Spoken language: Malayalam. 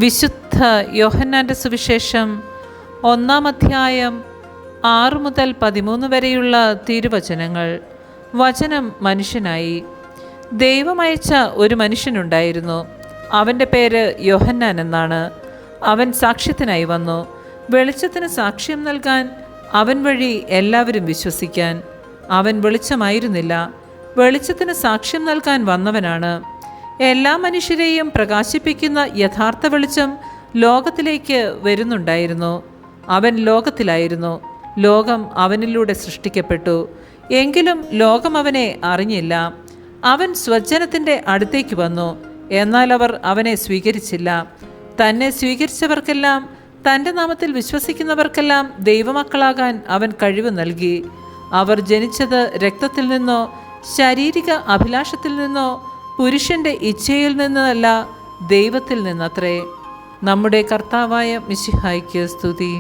വിശുദ്ധ യോഹന്നാൻ്റെ സുവിശേഷം 1-ാം അധ്യായം 6 മുതൽ 13 വരെയുള്ള തിരുവചനങ്ങൾ. വചനം മനുഷ്യനായി. ദൈവമയച്ച ഒരു മനുഷ്യനുണ്ടായിരുന്നു. അവൻ്റെ പേര് യോഹന്നാൻ എന്നാണ്. അവൻ സാക്ഷ്യത്തിനായി വന്നു, വെളിച്ചത്തിന് സാക്ഷ്യം നൽകാൻ, അവൻ വഴി എല്ലാവരും വിശ്വസിക്കാൻ. അവൻ വെളിച്ചമായിരുന്നില്ല, വെളിച്ചത്തിന് സാക്ഷ്യം നൽകാൻ വന്നവനാണ്. എല്ലാ മനുഷ്യരെയും പ്രകാശിപ്പിക്കുന്ന യഥാർത്ഥ വെളിച്ചം ലോകത്തിലേക്ക് വരുന്നുണ്ടായിരുന്നു. അവൻ ലോകത്തിലായിരുന്നു, ലോകം അവനിലൂടെ സൃഷ്ടിക്കപ്പെട്ടു, എങ്കിലും ലോകം അവനെ അറിഞ്ഞില്ല. അവൻ സ്വജനത്തിൻ്റെ അടുത്തേക്ക് വന്നു, എന്നാൽ അവർ അവനെ സ്വീകരിച്ചില്ല. തന്നെ സ്വീകരിച്ചവർക്കെല്ലാം, തൻ്റെ നാമത്തിൽ വിശ്വസിക്കുന്നവർക്കെല്ലാം ദൈവമക്കളാകാൻ അവൻ കഴിവ് നൽകി. അവർ ജനിച്ചത് രക്തത്തിൽ നിന്നോ ശാരീരിക അഭിലാഷത്തിൽ നിന്നോ പുരുഷൻ്റെ ഇച്ഛയിൽ നിന്നല്ല, ദൈവത്തിൽ നിന്നത്രേ. നമ്മുടെ കർത്താവായ മിശിഹായ്ക്ക് സ്തുതി.